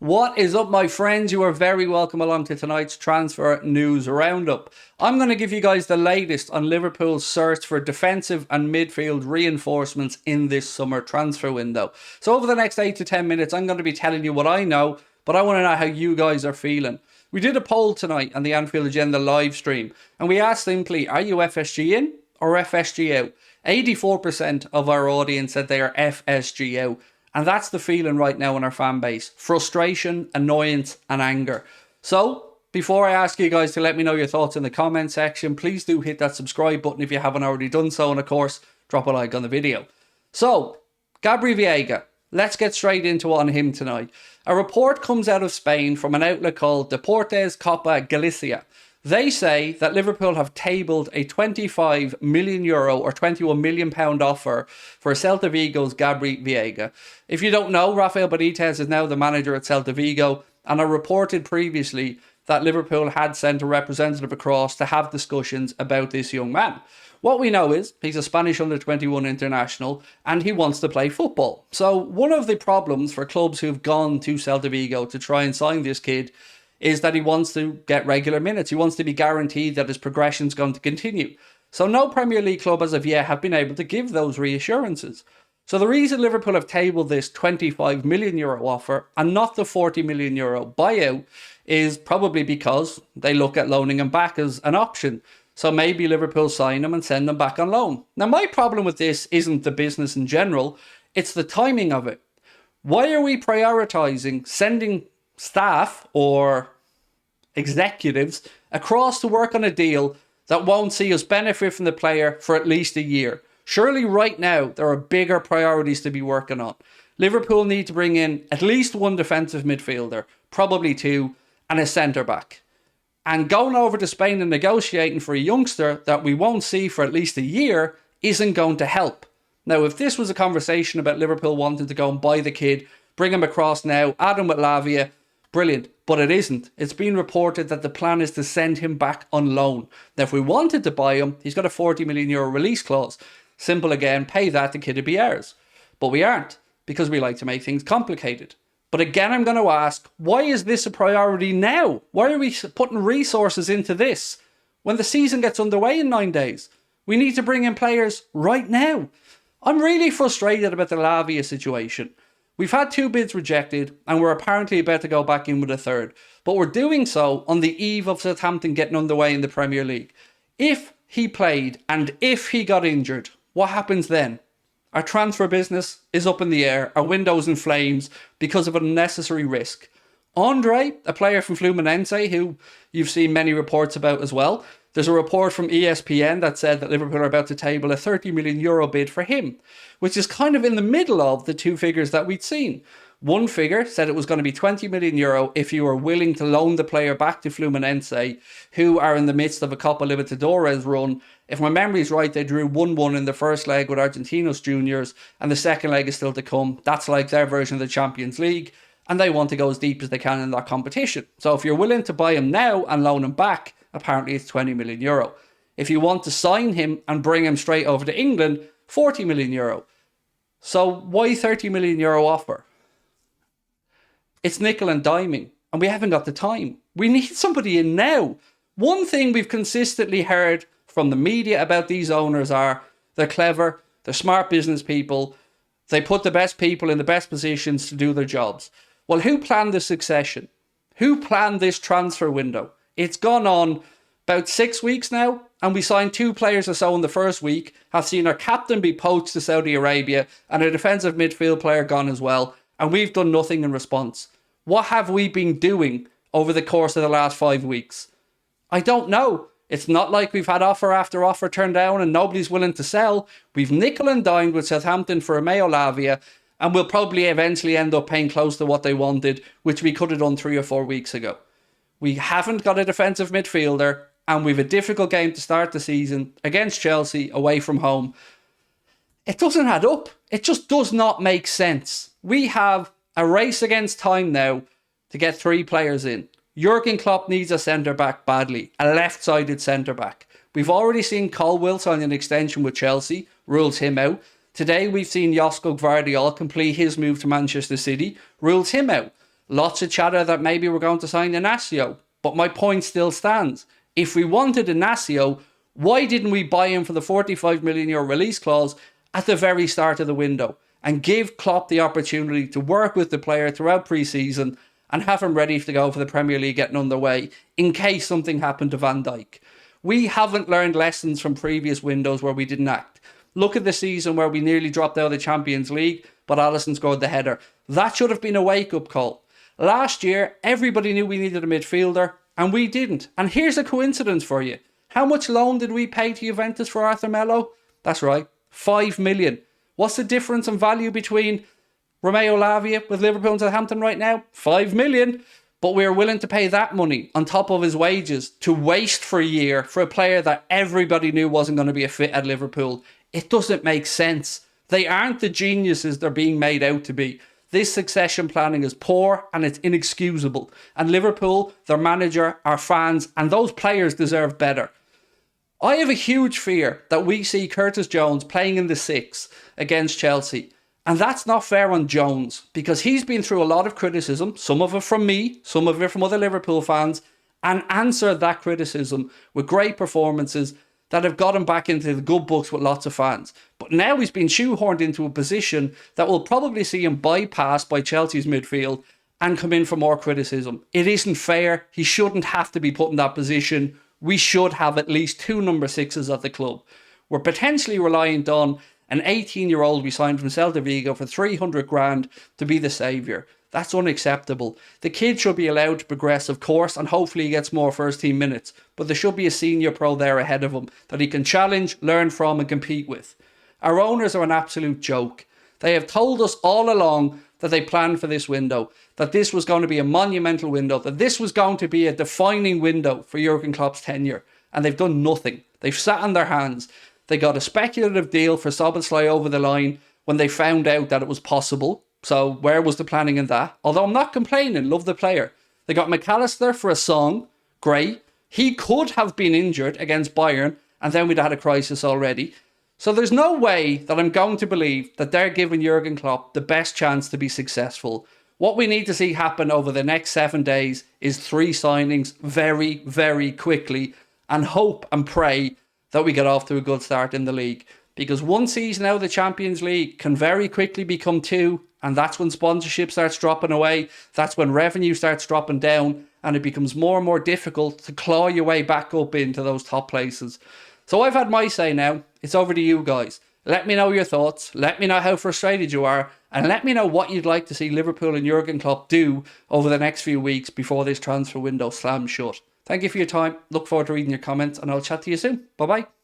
What is up, my friends? You are very welcome along to tonight's transfer news roundup. I'm going to give you guys the latest on Liverpool's search for defensive and midfield reinforcements in this summer transfer window. So over the next 8 to 10 minutes, I'm going to be telling you what I know, but I want to know how you guys are feeling. We did a poll tonight on the Anfield Agenda live stream, and we asked simply, are you FSG in or FSG out? 84% of our audience said they are FSG out. And that's the feeling right now in our fan base. Frustration, annoyance and anger. So, before I ask you guys to let me know your thoughts in the comment section, please do hit that subscribe button if you haven't already done so. And of course, drop a like on the video. So, Gabri Vega. Let's get straight into on him tonight. A report comes out of Spain from an outlet called Deportes Copa Galicia. They say that Liverpool have tabled a €25 million or £21 million offer for Celta Vigo's Gabri Vega. If you don't know, Rafael Benitez is now the manager at Celta Vigo, and I reported previously that Liverpool had sent a representative across to have discussions about this young man. What we know is he's a Spanish under-21 international and he wants to play football. So one of the problems for clubs who've gone to Celta Vigo to try and sign this kid is that he wants to get regular minutes. He wants to be guaranteed that his progression is going to continue. So no Premier League club as of yet have been able to give those reassurances. So the reason Liverpool have tabled this €25 million offer and not the €40 million buyout is probably because they look at loaning him back as an option. So maybe Liverpool sign him and send him back on loan. Now my problem with this isn't the business in general, it's the timing of it. Why are we prioritising sending staff or executives across to work on a deal that won't see us benefit from the player for at least a year? Surely right now there are bigger priorities to be working on. Liverpool need to bring in at least one defensive midfielder, probably two, and a centre back. And going over to Spain and negotiating for a youngster that we won't see for at least a year isn't going to help. Now, if this was a conversation about Liverpool wanting to go and buy the kid, bring him across now, add him with Lavia, brilliant, but it isn't. It's been reported that the plan is to send him back on loan. Now, if we wanted to buy him, he's got a €40 million release clause. Simple again, pay that, the kid would be ours. But we aren't, because we like to make things complicated. But again, I'm going to ask, why is this a priority now? Why are we putting resources into this when the season gets underway in 9 days? We need to bring in players right now. I'm really frustrated about the Lavia situation. We've had 2 bids rejected and we're apparently about to go back in with a third. But we're doing so on the eve of Southampton getting underway in the Premier League. If he played and if he got injured, what happens then? Our transfer business is up in the air. Our window's in flames because of an unnecessary risk. Andre, a player from Fluminense, who you've seen many reports about as well. There's a report from ESPN that said that Liverpool are about to table a €30 million bid for him, which is kind of in the middle of the 2 figures that we'd seen. One figure said it was going to be €20 million if you were willing to loan the player back to Fluminense, who are in the midst of a Copa Libertadores run. If my memory is right, they drew 1-1 in the first leg with Argentinos Juniors, and the second leg is still to come. That's like their version of the Champions League, and they want to go as deep as they can in that competition. So if you're willing to buy him now and loan him back, apparently it's €20 million. If you want to sign him and bring him straight over to England, €40 million. So why €30 million offer? It's nickel and diming, and we haven't got the time. We need somebody in now. One thing we've consistently heard from the media about these owners are they're clever, they're smart business people, they put the best people in the best positions to do their jobs. Well, who planned the succession? Who planned this transfer window? It's gone on about 6 weeks now, and we signed 2 players or so in the first week, have seen our captain be poached to Saudi Arabia, and a defensive midfield player gone as well, and we've done nothing in response. What have we been doing over the course of the last 5 weeks? I don't know. It's not like we've had offer after offer turned down and nobody's willing to sell. We've nickel and dimed with Southampton for Romeo Lavia, and we'll probably eventually end up paying close to what they wanted, which we could have done 3 or 4 weeks ago. We haven't got a defensive midfielder, and we've a difficult game to start the season against Chelsea away from home. It doesn't add up. It just does not make sense. We have a race against time now to get 3 players in. Jurgen Klopp needs a centre-back badly, a left-sided centre-back. We've already seen Colwill sign an extension with Chelsea, rules him out. Today we've seen Josko Gvardiol complete his move to Manchester City, rules him out. Lots of chatter that maybe we're going to sign Inacio. But my point still stands. If we wanted Inacio, why didn't we buy him for the €45 million release clause at the very start of the window and give Klopp the opportunity to work with the player throughout pre-season and have him ready to go for the Premier League getting underway in case something happened to Van Dijk? We haven't learned lessons from previous windows where we didn't act. Look at the season where we nearly dropped out of the Champions League, but Alisson scored the header. That should have been a wake-up call. Last year, everybody knew we needed a midfielder, and we didn't. And here's a coincidence for you. How much loan did we pay to Juventus for Arthur Melo? That's right, 5 million. What's the difference in value between Romeo Lavia with Liverpool and Southampton right now? 5 million. But we're willing to pay that money on top of his wages to waste for a year for a player that everybody knew wasn't going to be a fit at Liverpool. It doesn't make sense. They aren't the geniuses they're being made out to be. This succession planning is poor and it's inexcusable. And Liverpool, their manager, our fans, and those players deserve better. I have a huge fear that we see Curtis Jones playing in the 6 against Chelsea. And that's not fair on Jones, because he's been through a lot of criticism, some of it from me, some of it from other Liverpool fans, and answered that criticism with great performances that have got him back into the good books with lots of fans. But now he's been shoehorned into a position that will probably see him bypassed by Chelsea's midfield and come in for more criticism. It isn't fair. He shouldn't have to be put in that position. We should have at least 2 number 6s at the club. We're potentially reliant on an 18-year-old we signed from Celta Vigo for 300 grand to be the saviour. That's unacceptable. The kid should be allowed to progress, of course, and hopefully he gets more first team minutes. But there should be a senior pro there ahead of him that he can challenge, learn from and compete with. Our owners are an absolute joke. They have told us all along that they planned for this window, that this was going to be a monumental window, that this was going to be a defining window for Jurgen Klopp's tenure. And they've done nothing. They've sat on their hands. They got a speculative deal for Szoboszlai over the line when they found out that it was possible. So where was the planning in that? Although I'm not complaining, love the player. They got McAllister for a song, great. He could have been injured against Bayern and then we'd have had a crisis already. So there's no way that I'm going to believe that they're giving Jurgen Klopp the best chance to be successful. What we need to see happen over the next 7 days is 3 signings very, very quickly and hope and pray that we get off to a good start in the league. Because 1 season out of the Champions League can very quickly become 2, and that's when sponsorship starts dropping away, that's when revenue starts dropping down, and it becomes more and more difficult to claw your way back up into those top places. So I've had my say now, it's over to you guys. Let me know your thoughts, let me know how frustrated you are, and let me know what you'd like to see Liverpool and Jurgen Klopp do over the next few weeks before this transfer window slams shut. Thank you for your time. Look forward to reading your comments and I'll chat to you soon. Bye bye.